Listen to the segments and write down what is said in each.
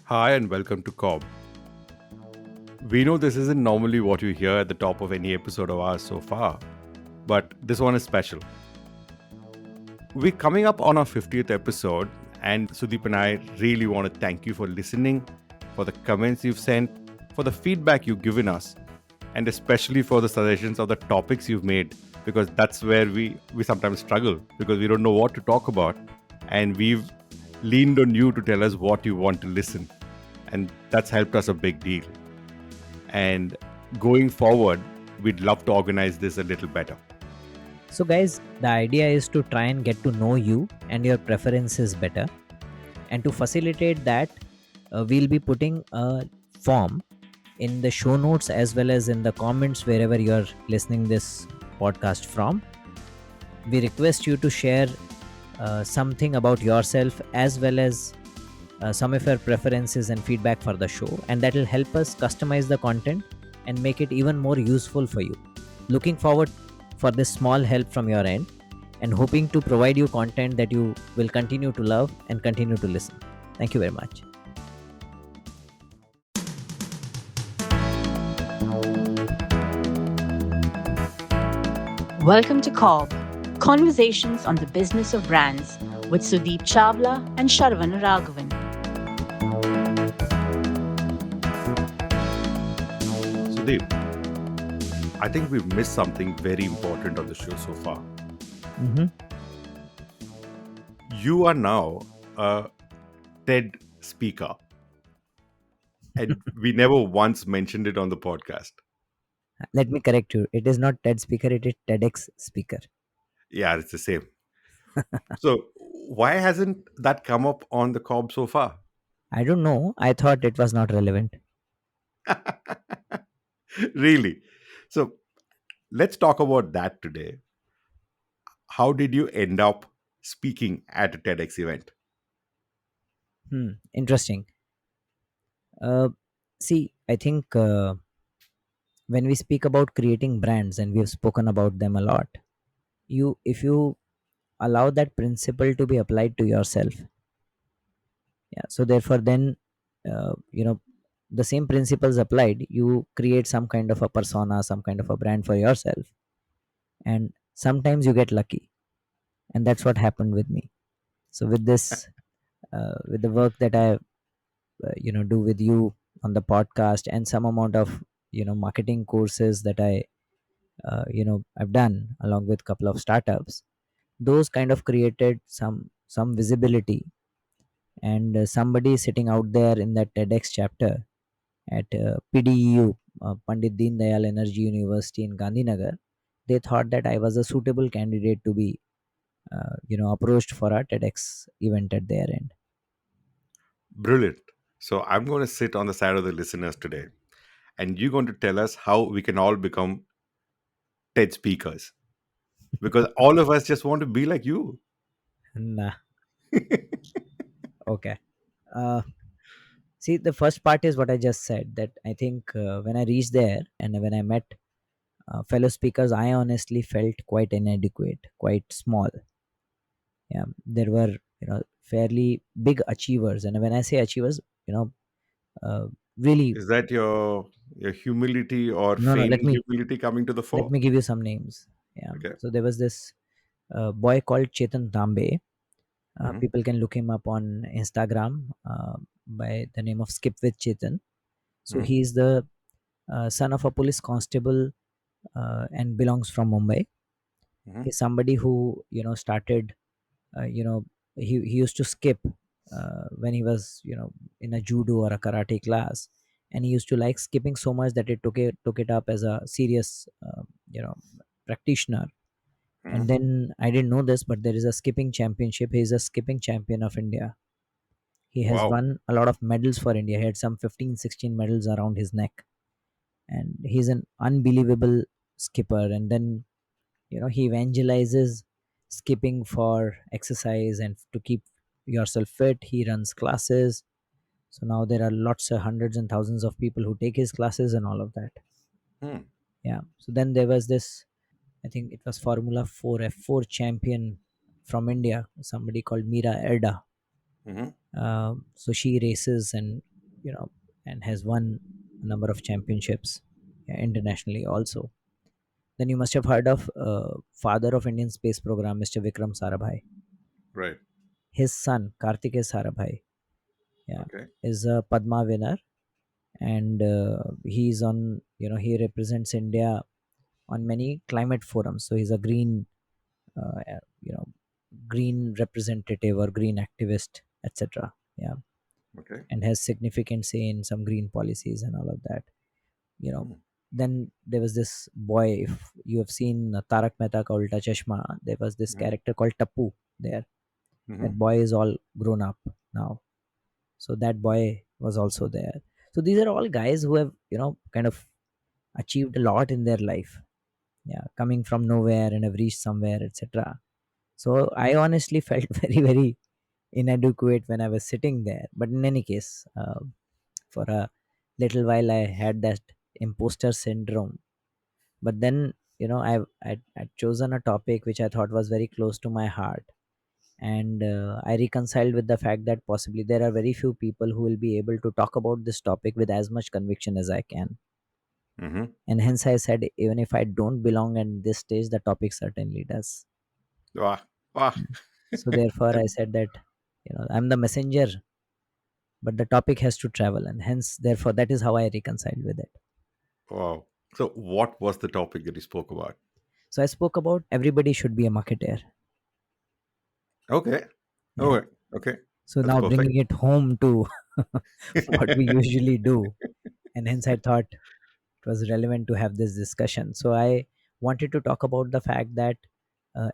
Hi and welcome to CoBB. We know this isn't normally what you hear at the top of any episode of ours so far, but this one is special. We're coming up on our 50th episode, and Sudeep and I really want to thank you for listening, for the comments you've sent, for the feedback you've given us, and especially for the suggestions of the topics you've made, because that's where we sometimes struggle because we don't know what to talk about, and we've leaned on you to tell us what you want to listen, and that's helped us a big deal. And going forward, we'd love to organize this a little better. So, guys, the idea is to try and get to know you and your preferences better. And to facilitate that, we'll be putting a form in the show notes as well as in the comments wherever you're listening this podcast from. We request you to share something about yourself as well as some of your preferences and feedback for the show, and that will help us customize the content and make it even more useful for you. Looking forward for this small help from your end and hoping to provide you content that you will continue to love and continue to listen. Thank you very much. Welcome to CoBB, Conversations on the Business of Brands with Sudeep Chawla and Sharvana Raghavan. Sudeep, I think we've missed something very important on the show so far. Mm-hmm. You are now a TED speaker, and we never once mentioned it on the podcast. Let me correct you. It is not TED speaker, it is TEDx speaker. Yeah, it's the same. So, why hasn't that come up on the CoBB so far? I don't know. I thought it was not relevant. Really? So, let's talk about that today. How did you end up speaking at a TEDx event? Interesting. Uh, See, I think when we speak about creating brands, and we have spoken about them a lot, if you allow that principle to be applied to yourself, yeah, so therefore then you know, the same principles applied, you create some kind of a persona, some kind of a brand for yourself, and sometimes you get lucky, and that's what happened with me. So with this, with the work that I do with you on the podcast, and some amount of marketing courses that I've done along with couple of startups, those kind of created some visibility. And somebody sitting out there in that TEDx chapter at PDU, Pandit Deen Dayal Energy University in Gandhinagar, they thought that I was a suitable candidate to be approached for a TEDx event at their end. Brilliant. So, I'm going to sit on the side of the listeners today, and you're going to tell us how we can all become TED speakers because all of us just want to be like you. Nah. Okay. uh, See, the first part is what I just said, that I think when I reached there and when I met fellow speakers, I honestly felt quite inadequate, quite small. Yeah, there were fairly big achievers, and when I say achievers, you know uh, really. Is that your humility or No, no, feigning humility coming to the let fore? me give you some names. Yeah. Okay. So there was this boy called Chetan Tambe. Hmm. People can look him up on Instagram by the name of Skip with Chetan. So Hmm. he is the son of a police constable and belongs from Mumbai. Hmm. He's somebody who started. Uh, you know, he used to skip when he was in a judo or a karate class, and he used to like skipping so much that it took it up as a serious practitioner. Hmm. And then I didn't know this, but there is a skipping championship. He is a skipping champion of India. He has Wow. won a lot of medals for India. He had some 15, 16 medals around his neck, and he's an unbelievable skipper. And then he evangelizes skipping for exercise and to keep yourself fit. He runs classes. So now there are lots of hundreds and thousands of people who take his classes and all of that. Hmm. Yeah. So then there was this, I think it was Formula 4 F4 champion from India, somebody called Mira Erda. Hmm. So she races, and you know, and has won a number of championships, internationally also. Then you must have heard of father of Indian space program, Mr. Vikram Sarabhai. Right. His son, Kartikeya Sarabhai, yeah, Okay. is a Padma winner, and he's on, he represents India on many climate forums. So he's a green, you know, green representative or green activist, etc. Yeah, Okay. and has significant say in some green policies and all of that. You know, Mm-hmm. then there was this boy. If you have seen Tarak Mehta Ka Ulta Chashma, there was this character called Tappu there. Mm-hmm. That boy is all grown up now, so that boy was also there. So these are all guys who have, kind of achieved a lot in their life, yeah, coming from nowhere and have reached somewhere, etc. So I honestly felt very, very inadequate when I was sitting there. But in any case, for a little while I had that imposter syndrome. But then, I'd chosen a topic which I thought was very close to my heart, and I reconciled with the fact that possibly there are very few people who will be able to talk about this topic with as much conviction as I can. Mm-hmm. And hence I said, even if I don't belong at this stage, the topic certainly does. Wow. Wow. So therefore I said that, I'm the messenger, but the topic has to travel, and hence therefore that is how I reconciled with it. Wow. So, what was the topic that you spoke about? So I spoke about everybody should be a marketer. Okay. Yeah. Okay. Okay. So That's now perfect. bringing it home to what we usually do, and hence I thought it was relevant to have this discussion. So I wanted to talk about the fact that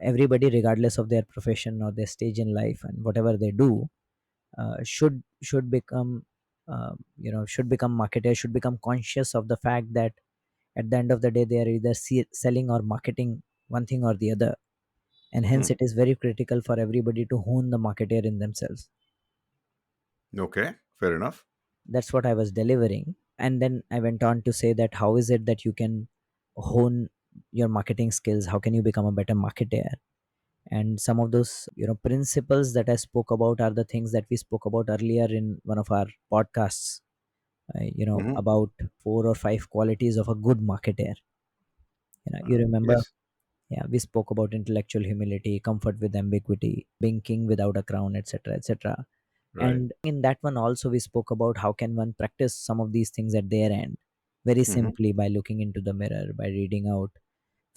everybody, regardless of their profession or their stage in life and whatever they do, should become, should become marketers, should become conscious of the fact that at the end of the day they are either selling or marketing one thing or the other, and hence Mhm. it is very critical for everybody to hone the marketer in themselves. Okay. Fair enough. That's what I was delivering. And then I went on to say that how is it that you can hone your marketing skills? How can you become a better marketer? And some of those, principles that I spoke about are the things that we spoke about earlier in one of our podcasts, Hmm. about 4 or 5 qualities of a good marketer. You remember, Yes. yeah, we spoke about intellectual humility, comfort with ambiguity, being king without a crown, etc., etc. Right. And in that one also we spoke about how can one practice some of these things at their end, very Hmm. simply by looking into the mirror, by reading out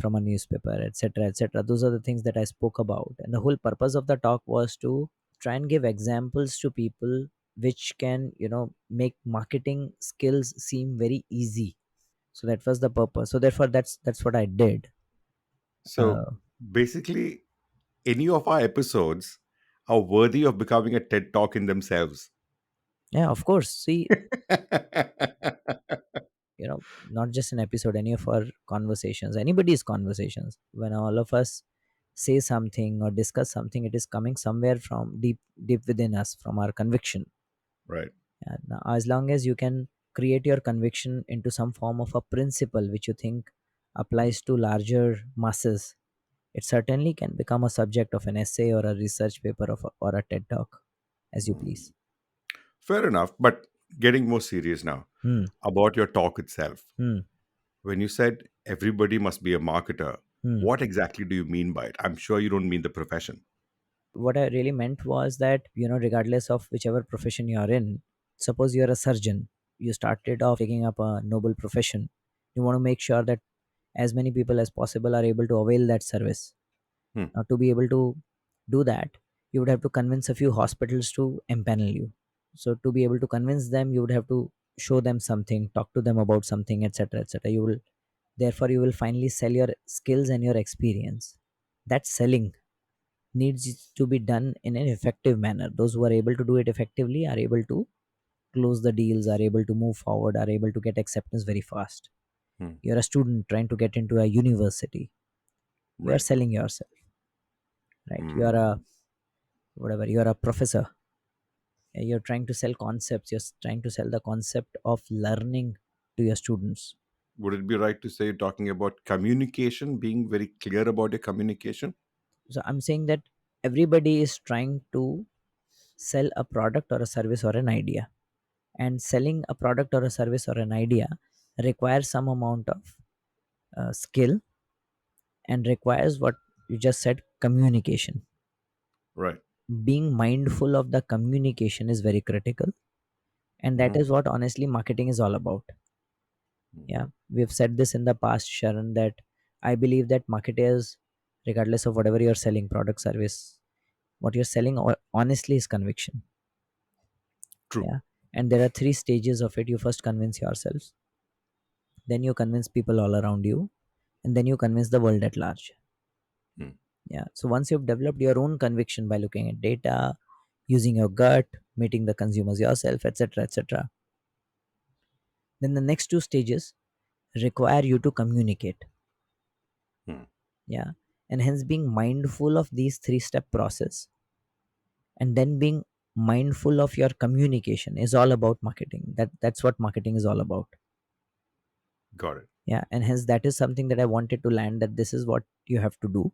from a newspaper, etc., etc. Those are the things that I spoke about, and the whole purpose of the talk was to try and give examples to people which can, make marketing skills seem very easy. So that was the purpose. So therefore that's what I did. So, uh, basically, any of our episodes are worthy of becoming a TED talk in themselves. yeah, of course. See, not just an episode, any of our conversations, anybody's conversations, when all of us say something or discuss something, it is coming somewhere from deep within us, from our conviction. Right. And now, as long as you can create your conviction into some form of a principle which you think applies to larger masses, it certainly can become a subject of an essay or a research paper or a TED talk, as you Mm. please. Fair enough. But getting more serious now Hmm. about your talk itself. Hmm. When you said everybody must be a marketer, Hmm. what exactly do you mean by it? I'm sure you don't mean the profession. What I really meant was that, regardless of whichever profession you are in, suppose you're a surgeon, you started off taking up a noble profession. You want to make sure that as many people as possible are able to avail that service. Hmm. Now, to be able to do that, you would have to convince a few hospitals to empanel you. So, to be able to convince them, you would have to show them something, talk to them about something, etc., etc. You will, therefore, you will finally sell your skills and your experience. That selling needs to be done in an effective manner. Those who are able to do it effectively are able to close the deals, are able to move forward, are able to get acceptance very fast. Hmm. You're a student trying to get into a university, you are Right. selling yourself, right? You are a, Hmm. whatever, you are a professor, you're trying to sell concepts, you're trying to sell the concept of learning to your students. Would it be right to say you're talking about communication, being very clear about your communication? So I'm saying that everybody is trying to sell a product or a service or an idea. And selling a product or a service or an idea requires some amount of skill, and requires what you just said, communication. Right. Being mindful of the communication is very critical, and that Mm-hmm. is what honestly marketing is all about. Yeah, we've said this in the past, Sharon, that I believe that marketers, regardless of whatever you're selling, product, service, what you're selling honestly is conviction. True. Yeah, and there are three stages of it. You first convince yourself, then you convince people all around you, and then you convince the world at large. Mm. Yeah, so once you've developed your own conviction by looking at data, using your gut, meeting the consumers yourself, etc., etc., then the next two stages require you to communicate. Mm. Yeah, and hence being mindful of these three-step process, and then being mindful of your communication is all about marketing. That's what marketing is all about. Got it. Yeah, and hence that is something that I wanted to land, that this is what you have to do.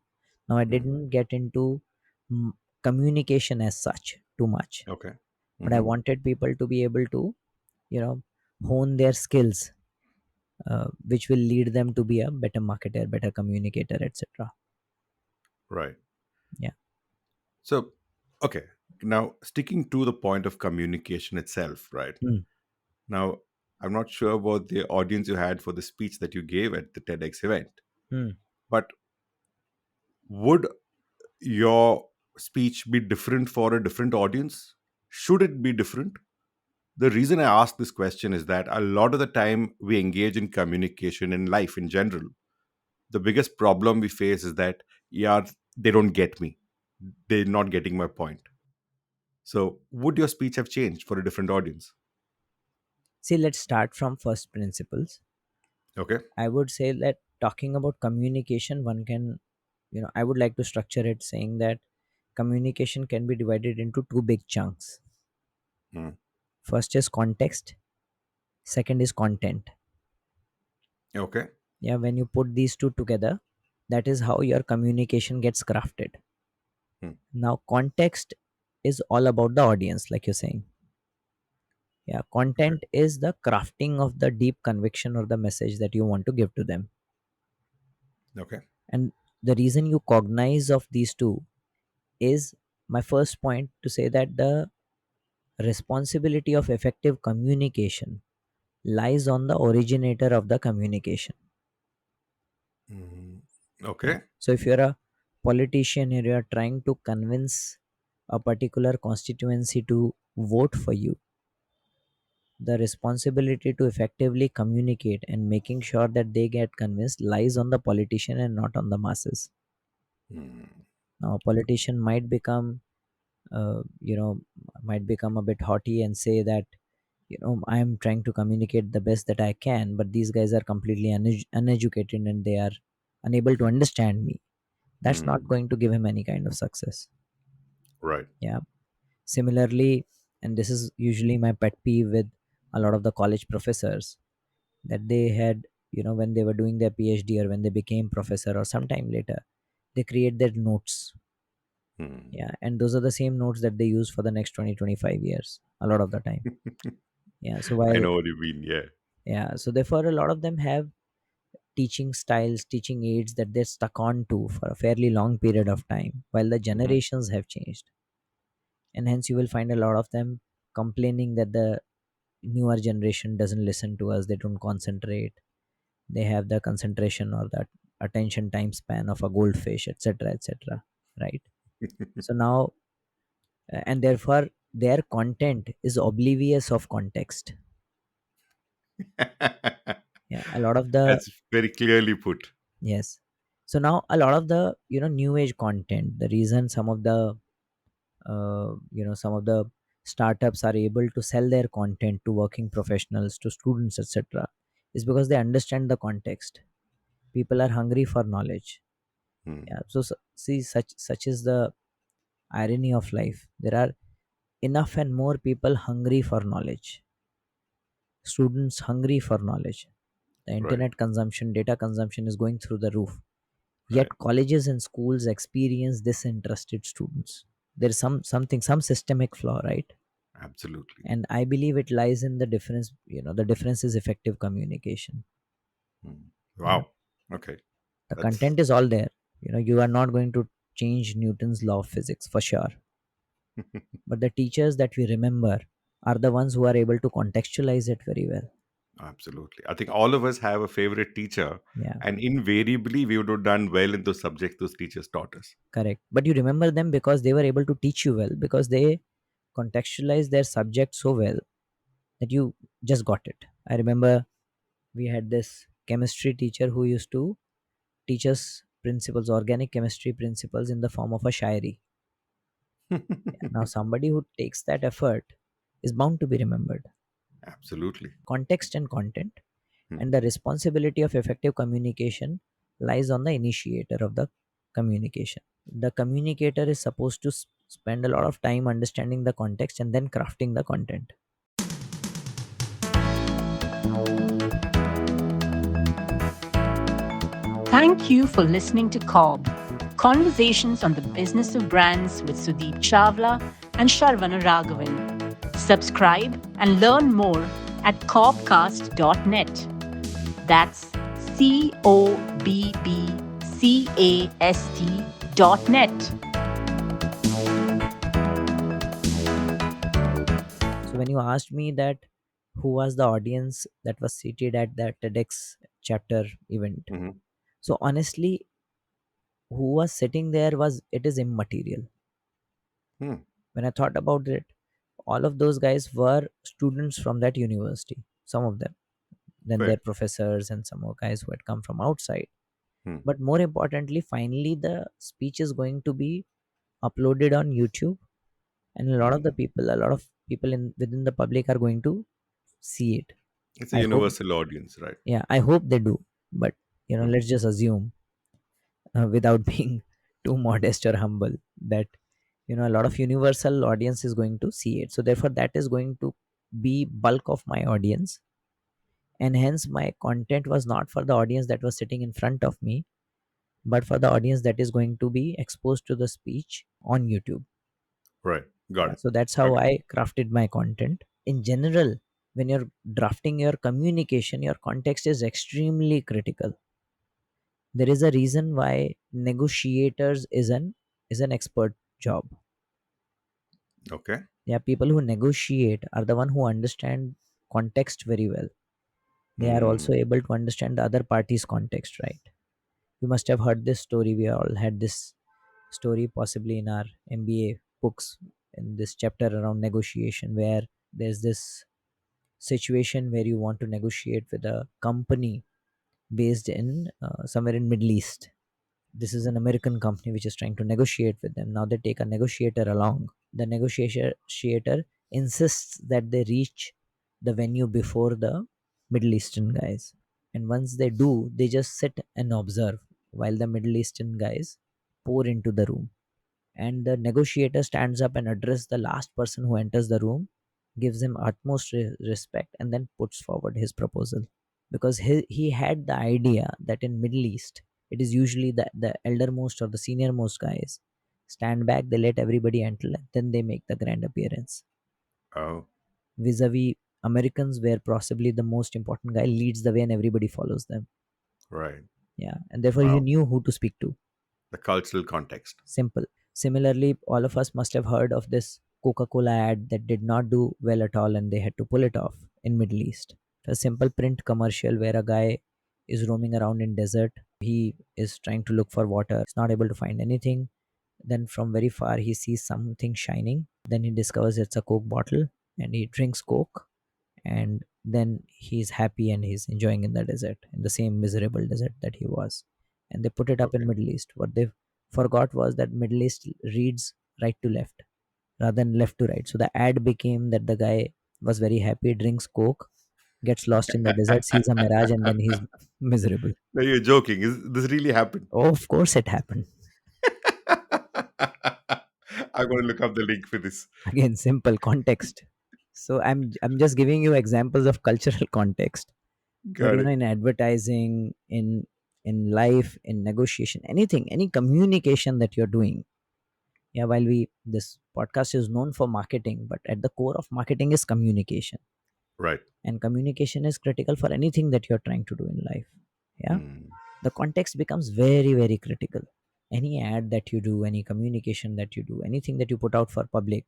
Now I Mm. didn't get into mm, communication as such too much, Okay. but I Mm-hmm. wanted people to be able to, you know, hone their skills, which will lead them to be a better marketer, better communicator, etc. Right. Yeah. So, okay. Now, sticking to the point of communication itself, right? Mm, Now, I'm not sure about the audience you had for the speech that you gave at the TEDx event, mm. but would your speech be different for a different audience? Should it be different? The reason I ask this question is that a lot of the time we engage in communication in life in general. The biggest problem we face is that, yeah, they don't get me. They're not getting my point. So, would your speech have changed for a different audience? See, let's start from first principles. Okay. I would say that talking about communication, one can, I would like to structure it saying that communication can be divided into two big chunks. Mm. First is context, second is content. Okay. Yeah, when you put these two together, that is how your communication gets crafted. Mm. Now, context is all about the audience, like you're saying. Yeah, Okay. content is the crafting of the deep conviction or the message that you want to give to them. Okay. And the reason you cognize of these two is my first point to say that the responsibility of effective communication lies on the originator of the communication. Mm. Yeah. Okay. So if you're a politician and you're trying to convince a particular constituency to vote for you, the responsibility to effectively communicate and making sure that they get convinced lies on the politician and not on the masses. Mm. Now, a politician uh, you know, might become a bit haughty and say that, I'm trying to communicate the best that I can, but these guys are completely uneducated and they are unable to understand me. That's not Mm. going to give him any kind of success. Right. Yeah. Similarly, and this is usually my pet peeve with a lot of the college professors, that they had, when they were doing their PhD or when they became professor or sometime later, they create their notes. Mm. Yeah. And those are the same notes that they use for the next 20-25 years a lot of the time. Yeah. So I while, know what you mean. Yeah. yeah. So therefore, a lot of them have teaching styles, teaching aids that they're stuck on to for a fairly long period of time, while the Hmm. generations have changed. And hence, you will find a lot of them complaining that the newer generation doesn't listen to us, they don't concentrate, they have the concentration or that attention time span of a goldfish, etc., etc. Right? So now, and therefore, their content is oblivious of context. Yeah, a lot of the, That's very clearly put. yes. So now a lot of the, new age content, the reason some of the some of the startups are able to sell their content to working professionals, to students, etc., is because they understand the context. People are hungry for knowledge. Mm. Yeah, so see, such is the irony of life. There are enough and more people hungry for knowledge, students hungry for knowledge. The Right. internet consumption, data consumption is going through the roof, yet Right. colleges and schools experience disinterested students. There is some systemic flaw, right? Absolutely. And I believe it lies in the difference. The difference is effective communication. Mm. Yeah. Wow. Okay. The That's content is all there. You are not going to change Newton's law of physics for sure. But the teachers that we remember are the ones who are able to contextualize it very well. absolutely. I think all of us have a favorite teacher, Yeah, and invariably we would have done well in those subjects those teachers taught us. correct. But you remember them because they were able to teach you well, because they contextualize their subject so well that you just got it. I remember we had this chemistry teacher who used to teach us principles, organic chemistry principles, in the form of a shairi. Now, somebody who takes that effort is bound to be remembered. Absolutely. Context and content, Hmm. and the responsibility of effective communication lies on the initiator of the communication. The communicator is supposed to spend a lot of time understanding the context and then crafting the content. Thank you for listening to CoB, Conversations on the Business of Brands with Sudeep Chawla and Sharvana Raghavan. Subscribe and learn more at cobcast.net. That's CoBBCAST.net. So when you asked me that who was the audience that was seated at that TEDx chapter event, Hmm. so honestly, who was sitting there was it is immaterial. Hmm. When I thought about it, all of those guys were students from that university. Some of them, then their Fair. professors and some more guys who had come from outside. Hmm. But more importantly, finally, the speech is going to be uploaded on YouTube, and Hmm. a lot of people in within the public are going to see it. It's a I hope, universal audience, right? yeah, I hope they do. But Hmm. let's just assume, without being too modest or humble, that a lot of universal audience is going to see it. So therefore, that is going to be bulk of my audience, and hence my content was not for the audience that was sitting in front of me, but for the audience that is going to be exposed to the speech on YouTube. Right. Got Yeah, it. so that's how Okay. I crafted my content. In general, when you're drafting your communication, your context is extremely critical. There is a reason why negotiators is an expert job. Okay. Yeah, people who negotiate are the one who understand context very well. They are Hmm. also able to understand the other party's context, right? You must have heard this story. We all had this story possibly in our MBA books, in this chapter around negotiation, where there's this situation where you want to negotiate with a company based in somewhere in Middle East. This is an American company which is trying to negotiate with them. Now they take a negotiator along. The negotiator insists that they reach the venue before the Middle Eastern guys. And once they do, they just sit and observe while the Middle Eastern guys pour into the room. And the negotiator stands up and addresses the last person who enters the room, gives him utmost respect, and then puts forward his proposal. Because he had the idea that in Middle East, it is usually the eldermost or the seniormost guys stand back, they let everybody enter, then they make the grand appearance. Oh. Vis-a-vis Americans, where possibly the most important guy leads the way and everybody follows them. Right. Yeah, and therefore he Wow. knew who to speak to. The cultural context. Simple. Similarly, all of us must have heard of this Coca-Cola ad that did not do well at all and they had to pull it off in Middle East. A simple print commercial where a guy is roaming around in desert. He is trying to look for water. He's not able to find anything. Then from very far he sees something shining. Then he discovers it's a Coke bottle and he drinks Coke, and then he's happy and he's enjoying in the desert, in the same miserable desert that he was. And they put it up in Okay. Middle East. What they forgot was that Middle East reads right to left rather than left to right. So the ad became that the guy was very happy, drinks Coke, gets lost in the desert, sees a mirage, and then he's miserable. No, you're joking. Is this really happened? Oh, of course it happened. I'm going to look up the link for this. Again, simple context. So I'm just giving you examples of cultural context, where Got it. in advertising, in life, in negotiation, anything, any communication that you're doing, Yeah, while we this podcast is known for marketing, but at the core of marketing is communication, Right. and communication is critical for anything that you're trying to do in life. Yeah, Mm. the context becomes very very critical. Any ad that you do, any communication that you do, anything that you put out for public,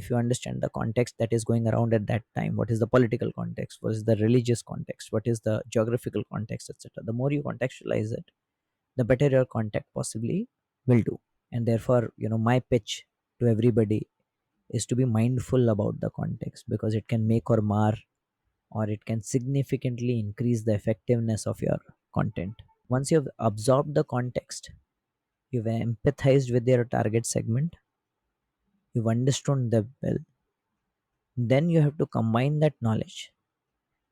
if you understand the context that is going around at that time, what is the political context, what is the religious context, what is the geographical context, etc., the more you contextualize it, the better your contact possibly will do. And therefore, my pitch to everybody is to be mindful about the context, because it can make or mar, or it can significantly increase the effectiveness of your content. Once you've absorbed the context, you've empathized with your target segment, you've understood them well, then you have to combine that knowledge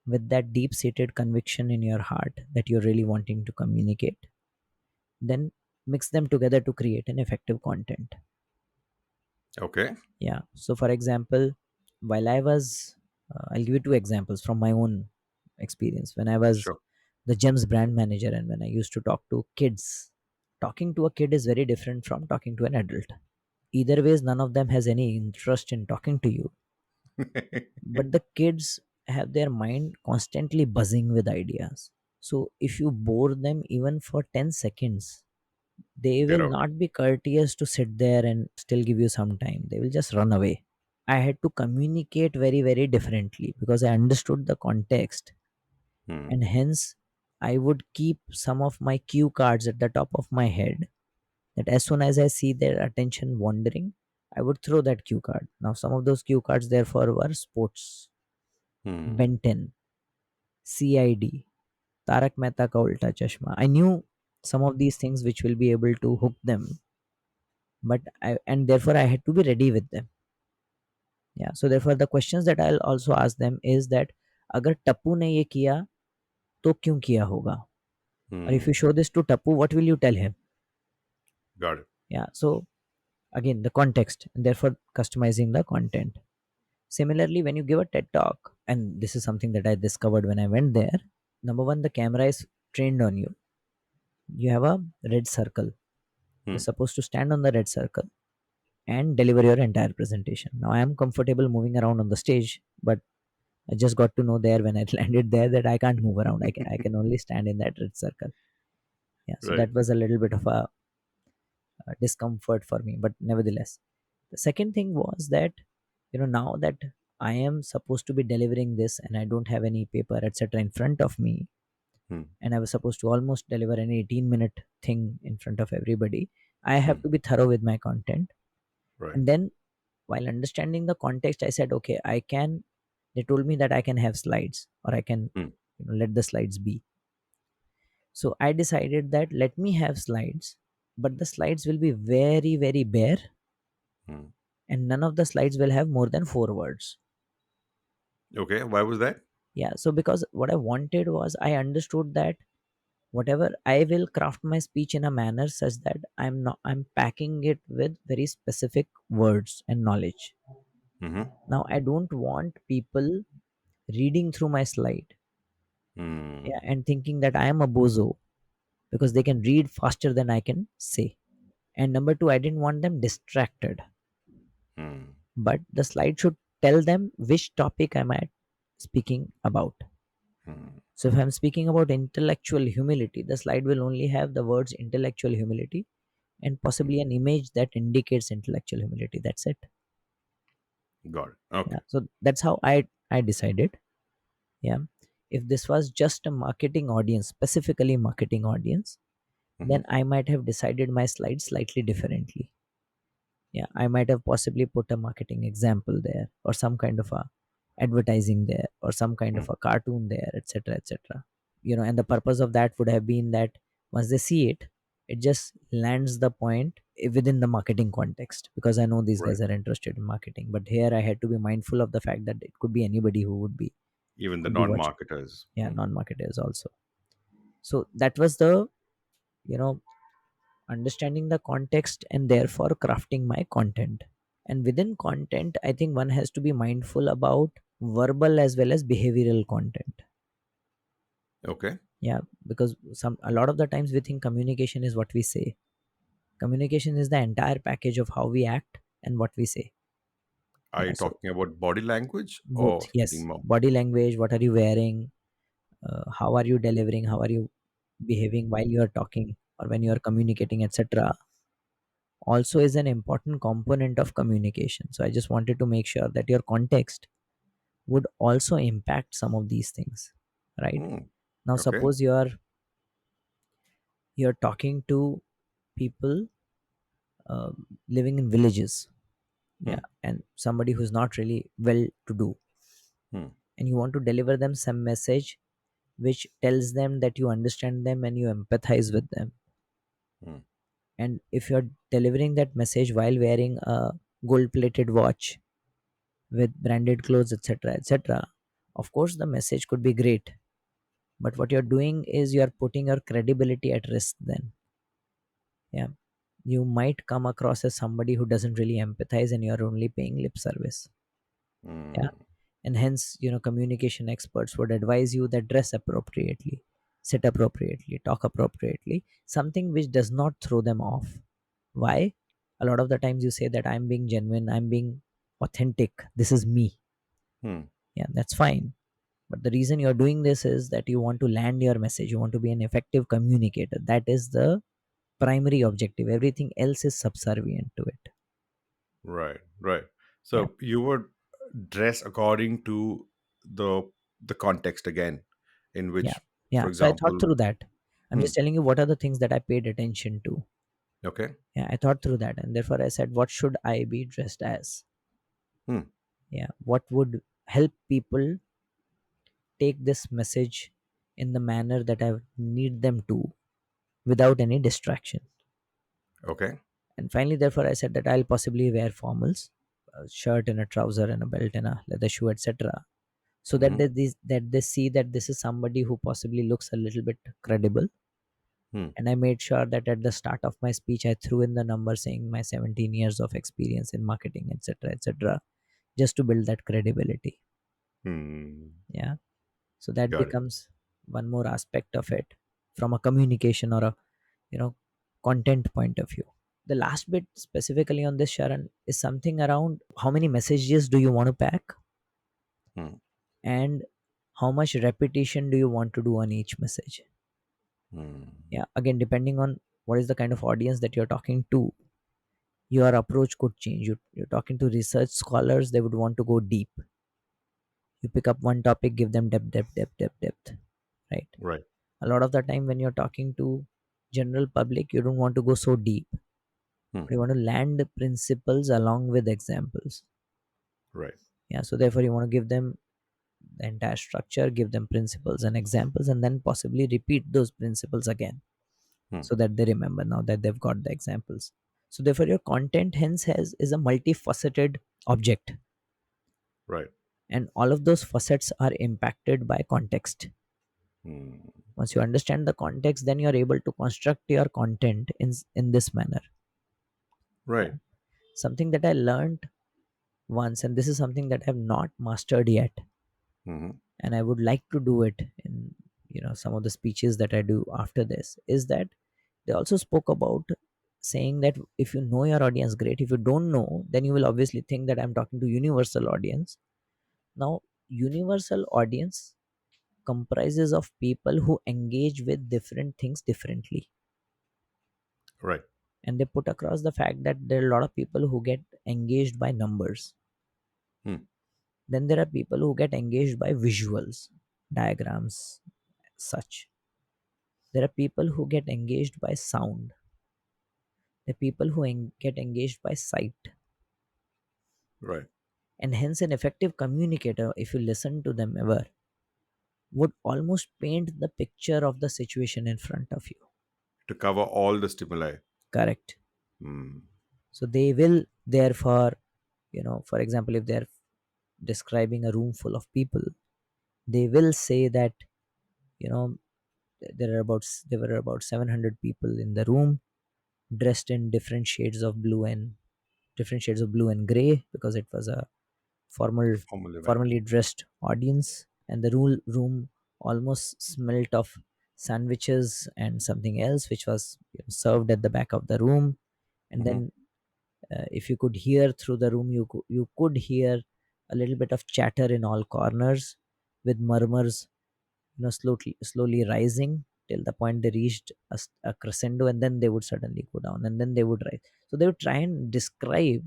with that deep seated conviction in your heart that you're really wanting to communicate, then mix them together to create an effective content. Okay. Yeah, so for example, while I was I'll give you two examples from my own experience. When I was Sure. the gems brand manager, and when I used to talk to kids, talking to a kid is very different from talking to an adult. Either ways, none of them has any interest in talking to you, but the kids have their mind constantly buzzing with ideas. So if you bore them even for 10 seconds, they Get will out. not be courteous to sit there and still give you some time. They will just run away. I had to communicate very, very differently because I understood the context, and Hmm. hence I would keep some of my cue cards at the top of my head, that as soon as I see their attention wandering, I would throw that cue card. Now, some of those cue cards, therefore, were sports, Hmm. Ben 10, CID, Tarak Mehta Ka Ulta Chashma. I knew some of these things which will be able to hook them, and therefore I had to be ready with them. Yeah. So therefore, the questions that I'll also ask them is that, अगर टप्पू ने ये किया तो क्यों किया होगा? Or if you Hmm. show this to Tappu, what will you tell him? Got it. Yeah. So again, the context, and therefore customizing the content. Similarly, when you give a TED talk, and this is something that I discovered when I went there, number one, the camera is trained on you. You have a red circle. You're Hmm. supposed to stand on the red circle and deliver your entire presentation. Now, I am comfortable moving around on the stage, but I just got to know there when I landed there that I can't move around. I can only stand in that red circle. Yeah, so Right. that was a little bit of a discomfort for me, but nevertheless, the second thing was that, now that I am supposed to be delivering this and I don't have any paper, etc., in front of me, Hmm. and I was supposed to almost deliver an 18-minute thing in front of everybody, I have Hmm. to be thorough with my content. Right. And then, while understanding the context, I said, okay, they told me that I can have slides, or I can, Hmm. let the slides be. So I decided that let me have slides, but the slides will be very, very bare, Hmm. and none of the slides will have more than 4 words. Okay. Why was that? Yeah, so because what I wanted was, I understood that whatever I will craft my speech in a manner such that I'm packing it with very specific words and knowledge. Mm-hmm. Now I don't want people reading through my slide, yeah, Hmm. and thinking that I am a bozo because they can read faster than I can say. And number two, I didn't want them distracted, Hmm. but the slide should tell them which topic am I speaking about. Hmm. So if I'm speaking about intellectual humility, the slide will only have the words intellectual humility and possibly Hmm. an image that indicates intellectual humility. That's it. Got it. Yeah. Okay. So that's how I decided. Yeah. If this was just a marketing audience, specifically marketing audience, Mm-hmm. then I might have decided my slides slightly differently. Yeah, I might have possibly put a marketing example there, or some kind of a advertising there, or some kind Hmm. of a cartoon there, etc., etc. And the purpose of that would have been that once they see it, it just lands the point within the marketing context, because I know these Right. guys are interested in marketing. But here I had to be mindful of the fact that it could be anybody who Even the could be watching. non-marketers. Yeah, Hmm. non-marketers also. So that was the, you know understanding the context, and therefore crafting my content. And within content, I think one has to be mindful about verbal as well as behavioral content. Okay. Yeah, because a lot of the times we think communication is what we say, Communication is the entire package of how we act and what we say. Are Yeah, you so talking about body language both. or something Yes, more? body language, what are you wearing, how are you delivering, how are you behaving while you are talking or when you are communicating, etc., also is an important component of communication. So I just wanted to make sure that your context would also impact some of these things, right? Hmm. Now Okay. suppose you're talking to people uh, living in villages, Hmm. yeah, and somebody who's not really well to do, Hmm. and you want to deliver them some message which tells them that you understand them and you empathize with them. Hmm. And if you're delivering that message while wearing a gold plated watch with branded clothes, etc., etc., of course the message could be great, but what you're doing is you're putting your credibility at risk then. Yeah, you might come across as somebody who doesn't really empathize and you're only paying lip service. Yeah, Hmm. and hence communication experts would advise you that dress appropriately, sit appropriately, talk appropriately, something which does not throw them off. Why? A lot of the times you say that I'm being genuine, I'm being authentic, this is me. Hmm. Yeah, that's fine, but the reason you're doing this is that you want to land your message, you want to be an effective communicator. That is the primary objective, everything else is subservient to it. Right. Right. Yeah, So you would dress according to the the context again, in yeah, which, yeah. for So I thought example, through that. I'm hmm. just telling you what are the things that I paid attention to. Okay. Yeah, I thought through that, and therefore I said, what should I be dressed as? Hmm. Yeah, what would help people take this message in the manner that I need them to without any distraction. Okay. And finally, therefore, I said that I'll possibly wear formals, a shirt and a trouser and a belt and a leather shoe, etc. So that Hmm. they see that this is somebody who possibly looks a little bit credible. Hmm. And I made sure that at the start of my speech, I threw in the number saying my 17 years of experience in marketing, etc., etc., just to build that credibility. Hmm. Yeah. So that Got it. becomes one more aspect of it from a communication or a you know content point of view. The last bit specifically on this, Sharon, is something around how many messages do you want to pack Hmm. and how much repetition do you want to do on each message. Hmm. Yeah, again, depending on what is the kind of audience that you're talking to, your approach could change. You're talking to research scholars, they would want to go deep. You pick up one topic, give them depth, depth, depth, depth, depth, right? Right. A lot of the time when you're talking to general public, you don't want to go so deep, Hmm. but you want to land the principles along with examples. Right. Yeah, so therefore you want to give them the entire structure, give them principles and examples, and then possibly repeat those principles again Hmm. so that they remember now that they've got the examples. So therefore your content hence has is a multifaceted object, Right. and all of those facets are impacted by context. Hmm. Once you understand the context, then you're able to construct your content in this manner. Right. Yeah. Something that I learned once, and this is something that I've not mastered yet, Hmm. and I would like to do it in some of the speeches that I do after this, is that they also spoke about saying that if you know your audience, great. If you don't know, then you will obviously think that I'm talking to universal audience. Now, universal audience comprises of people who engage with different things differently, Right. and they put across the fact that there are a lot of people who get engaged by numbers. Hmm. Then there are people who get engaged by visuals, diagrams, such. There are people who get engaged by sound. There are people who get engaged by sight. Right. And hence, an effective communicator, if you listen to them ever, would almost paint the picture of the situation in front of you. To cover all the stimuli. Correct. Hmm. So they will, therefore, for example, if they're describing a room full of people, they will say that, you know, there were about 700 people in the room dressed in different shades of blue and gray because it was a formal Formal event. formally dressed audience, and the room almost smelt of sandwiches and something else which was served at the back of the room. And Mhm. then if you could hear through the room, you could hear a little bit of chatter in all corners, with murmurs, slowly rising till the point they reached a crescendo, and then they would suddenly go down, and then they would rise. So they would try and describe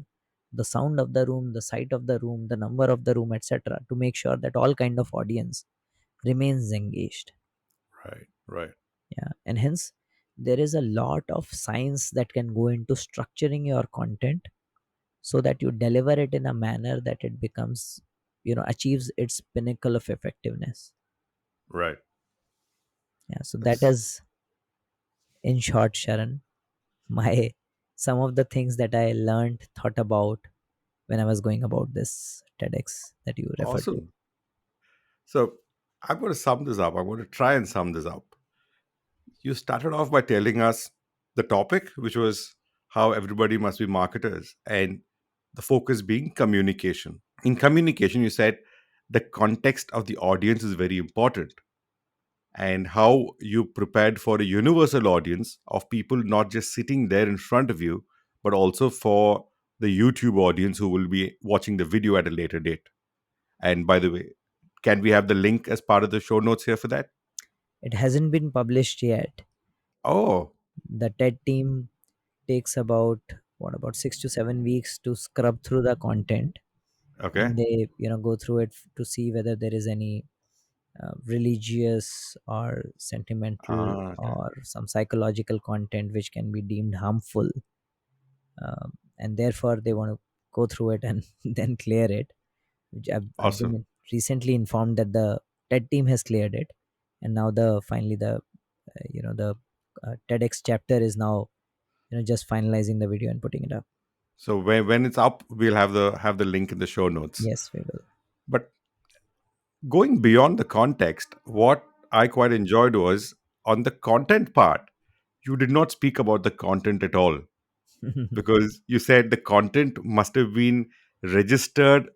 the sound of the room, the sight of the room, the number of the room, etc., to make sure that all kind of audience remains engaged. Right, right, Yeah, and hence there is a lot of science that can go into structuring your content so that you deliver it in a manner that it becomes, achieves its pinnacle of effectiveness. right. Yeah, so that It's is, in short, Sharon, my some of the things that I learned, thought about when I was going about this TEDx that you referred to. awesome. So I'm going to sum this up. I'm going to try and sum this up. You started off by telling us the topic, which was how everybody must be marketers, and the focus being communication. In communication, you said the context of the audience is very important, and how you prepared for a universal audience of people not just sitting there in front of you, but also for the YouTube audience who will be watching the video at a later date. And by the way, can we have the link as part of the show notes here for that? It hasn't been published yet. Oh, The TED team takes about 6 to 7 weeks to scrub through the content, okay. and they go through it to see whether there is any religious or sentimental Ah, okay. or some psychological content which can be deemed harmful, and therefore they want to go through it and then clear it, which I've Awesome. been recently informed that the TED team has cleared it, and now the TEDx chapter is now just finalizing the video and putting it up. So when it's up, we'll have the link in the show notes. Yes, we will. But going beyond the context, what I quite enjoyed was on the content part, you did not speak about the content at all, because you said the content must have been registered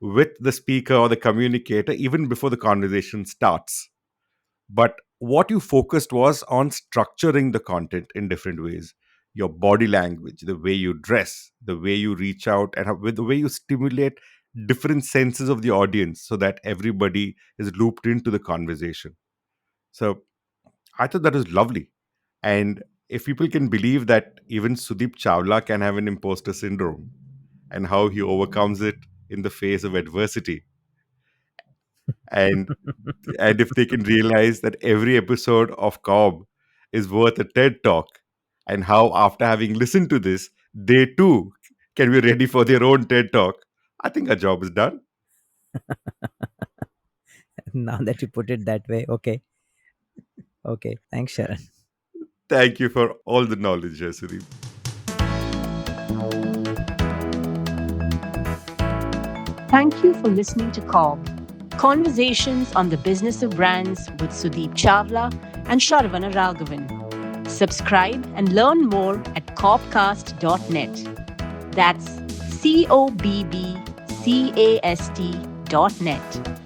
with the speaker or the communicator even before the conversation starts. But what you focused was on structuring the content in different ways: your body language, the way you dress, the way you reach out, and with the way you stimulate different senses of the audience so that everybody is looped into the conversation. So I thought that was lovely. And if people can believe that even Sudeep Chawla can have an imposter syndrome and how he overcomes it in the face of adversity, and if they can realize that every episode of Cobb is worth a TED talk, and how after having listened to this, they too can be ready for their own TED talk, I think our job is done. Now that you put it that way, okay. Okay, thanks, Sharon. Thank you for all the knowledge, Sudeep. Thank you for listening to CoB, Conversations on the Business of Brands with Sudeep Chawla and Sharvana Raghavan. Subscribe and learn more at cobcast.net. That's CoBBcast.net.